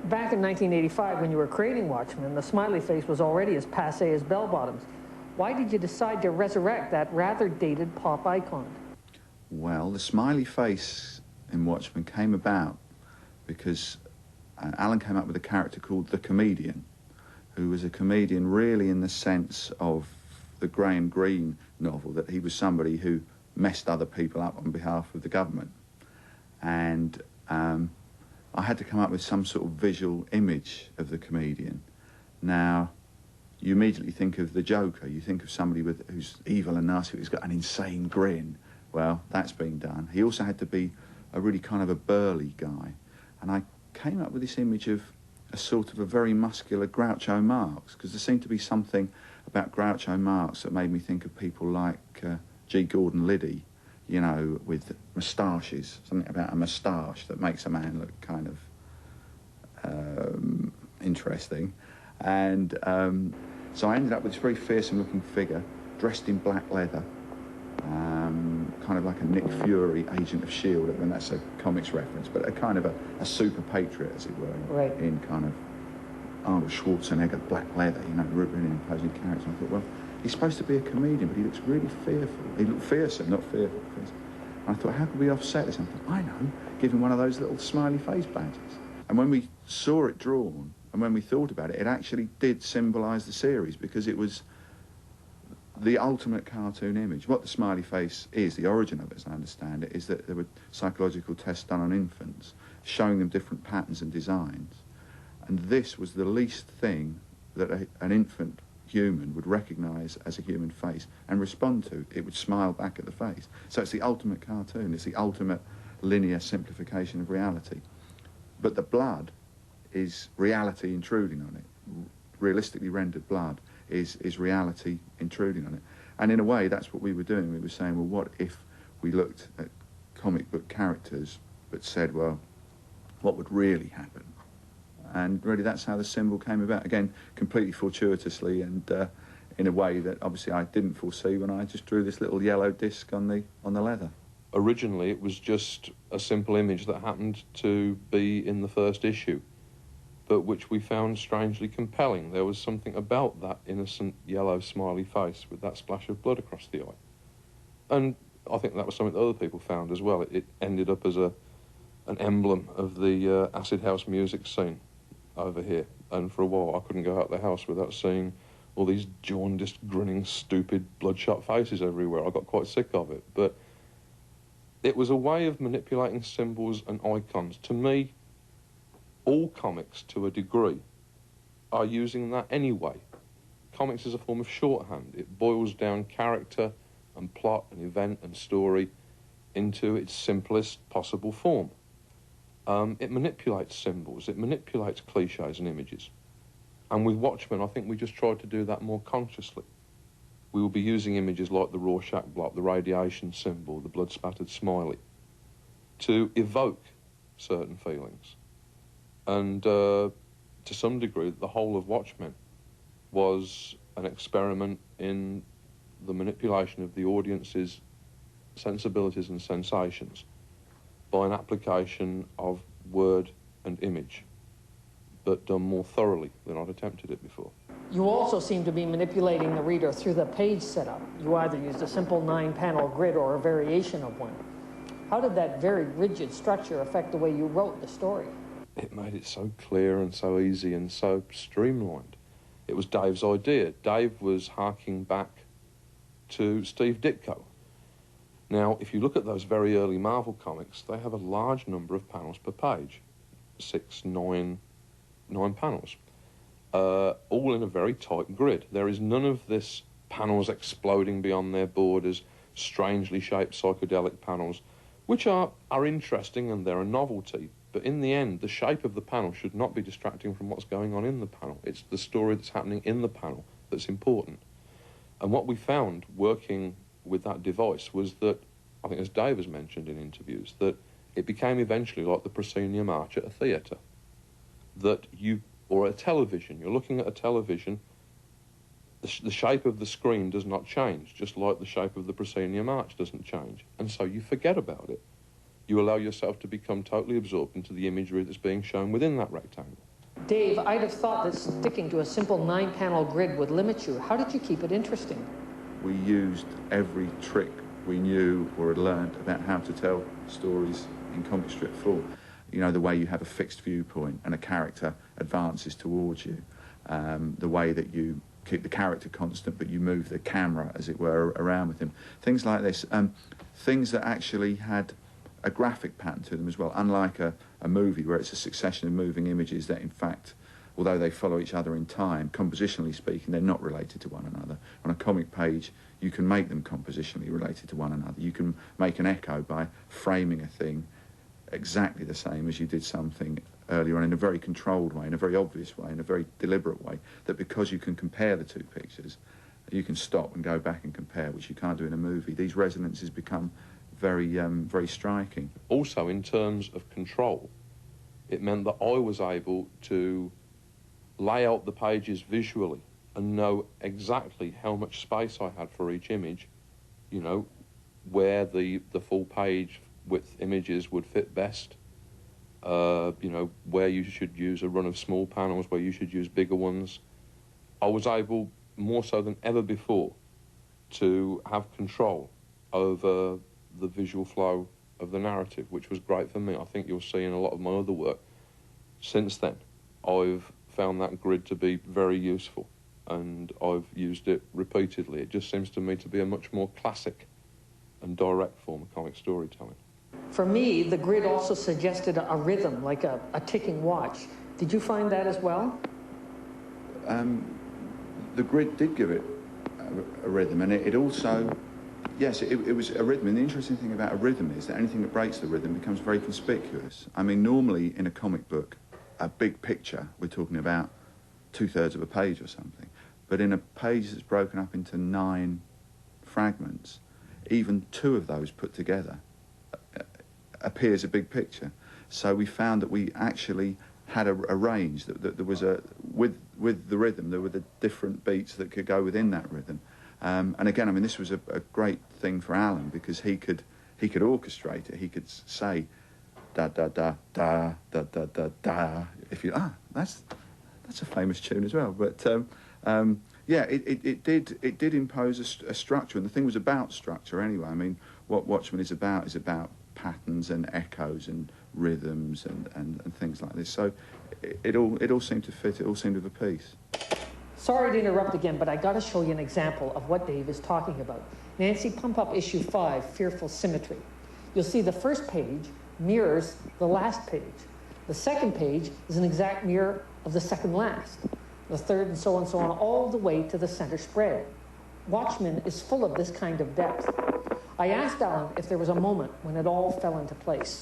Back in 1985, when you were creating Watchmen, the smiley face was already as passé as bell-bottoms. Why did you decide to resurrect that rather dated pop icon? Well, the smiley face in Watchmen came about because Alan came up with a character called the Comedian, who was a comedian really in the sense of the Graham Greene novel, that he was somebody who messed other people up on behalf of the government. And I had to come up with some sort of visual image of the comedian. Now, you immediately think of the Joker. You think of somebody who's evil and nasty, who's got an insane grin. Well, that's been done. He also had to be a really kind of a burly guy. And I came up with this image of a sort of a very muscular Groucho Marx, because there seemed to be something about Groucho Marx that made me think of people like G. Gordon Liddy, you know, with moustaches, something about a moustache that makes a man look kind of interesting. And so I ended up with this very fearsome-looking figure, dressed in black leather, kind of like a Nick Fury, agent of S.H.I.E.L.D., and that's a comics reference, but a kind of a super patriot, as it were, right, in kind of Arnold Schwarzenegger, black leather, you know, really imposing character. I thought, well, he's supposed to be a comedian, but he looks really fearful. He looked fearsome, not fearful. And I thought, how could we offset this? And I thought, I know, give him one of those little smiley face badges. And when we saw it drawn, and when we thought about it, it actually did symbolise the series, because it was the ultimate cartoon image. What the smiley face is, the origin of it, as I understand it, is that there were psychological tests done on infants, showing them different patterns and designs. And this was the least thing that an infant human would recognise as a human face and respond to. It would smile back at the face. So it's the ultimate cartoon. It's the ultimate linear simplification of reality. But the blood is reality intruding on it. Realistically rendered blood is reality intruding on it. And in a way, that's what we were doing. We were saying, well, what if we looked at comic book characters but said, well, what would really happen? And really, that's how the symbol came about. Again, completely fortuitously, and in a way that obviously I didn't foresee when I just drew this little yellow disc on the leather. Originally, it was just a simple image that happened to be in the first issue, but which we found strangely compelling. There was something about that innocent yellow smiley face with that splash of blood across the eye. And I think that was something that other people found as well. It ended up as an emblem of the acid house music scene over here. And for a while, I couldn't go out the house without seeing all these jaundiced, grinning, stupid, bloodshot faces everywhere. I got quite sick of it. But it was a way of manipulating symbols and icons. To me, all comics, to a degree, are using that anyway. Comics is a form of shorthand. It boils down character and plot and event and story into its simplest possible form. It manipulates symbols, it manipulates cliches and images. And with Watchmen, I think we just tried to do that more consciously. We will be using images like the Rorschach blot, the radiation symbol, the blood-spattered smiley, to evoke certain feelings. And to some degree, the whole of Watchmen was an experiment in the manipulation of the audience's sensibilities and sensations by an application of word and image, but done more thoroughly than I'd attempted it before. You also seem to be manipulating the reader through the page setup. You either used a simple 9-panel grid or a variation of one. How did that very rigid structure affect the way you wrote the story? It made it so clear and so easy and so streamlined. It was Dave's idea. Dave was harking back to Steve Ditko. Now, if you look at those very early Marvel comics, they have a large number of panels per page. 6, 9 panels. All in a very tight grid. There is none of this panels exploding beyond their borders, strangely shaped psychedelic panels, which are interesting and they're a novelty. But in the end, the shape of the panel should not be distracting from what's going on in the panel. It's the story that's happening in the panel that's important. And what we found working with that device was that, I think as Dave has mentioned in interviews, that it became eventually like the proscenium arch at a theatre. Or a television, you're looking at a television, the shape of the screen does not change, just like the shape of the proscenium arch doesn't change. And so you forget about it. You allow yourself to become totally absorbed into the imagery that's being shown within that rectangle. Dave, I'd have thought that sticking to a simple 9-panel grid would limit you. How did you keep it interesting? We used every trick we knew or had learnt about how to tell stories in comic strip form. You know, the way you have a fixed viewpoint and a character advances towards you. The way that you keep the character constant but you move the camera, as it were, around with him. Things like this. Things that actually had a graphic pattern to them as well, unlike a movie where it's a succession of moving images that, in fact, although they follow each other in time, compositionally speaking, they're not related to one another. On a comic page, you can make them compositionally related to one another. You can make an echo by framing a thing exactly the same as you did something earlier on, in a very controlled way, in a very obvious way, in a very deliberate way, that because you can compare the two pictures, you can stop and go back and compare, which you can't do in a movie. These resonances become very striking. Also, in terms of control, it meant that I was able to lay out the pages visually and know exactly how much space I had for each image, you know, where the full page width images would fit best, you know, where you should use a run of small panels, where you should use bigger ones. I was able, more so than ever before, to have control over the visual flow of the narrative, which was great for me. I think you'll see in a lot of my other work since then, I've found that grid to be very useful, and I've used it repeatedly. It just seems to me to be a much more classic and direct form of comic storytelling. For me, the grid also suggested a rhythm, like a ticking watch. Did you find that as well? The grid did give it a rhythm, and it also, yes, it was a rhythm. And the interesting thing about a rhythm is that anything that breaks the rhythm becomes very conspicuous. I mean, normally in a comic book, a big picture, we're talking about 2/3 of a page or something. But in a page that's broken up into 9 fragments, even 2 of those put together appears a big picture. So we found that we actually had a range, that there was with the rhythm, there were the different beats that could go within that rhythm. And again, I mean, this was a great thing for Alan, because he could orchestrate it. He could say da da da da da da da da. If you that's a famous tune as well. But yeah, it did impose a structure, and the thing was about structure anyway. I mean, what Watchmen is about patterns and echoes and rhythms and things like this. So it all seemed to fit. It all seemed of a piece. Sorry to interrupt again, but I got to show you an example of what Dave is talking about. Nancy, pump up issue 5, Fearful Symmetry. You'll see the first page mirrors the last page. The second page is an exact mirror of the second last. The third, and so on, all the way to the center spread. Watchmen is full of this kind of depth. I asked Alan if there was a moment when it all fell into place.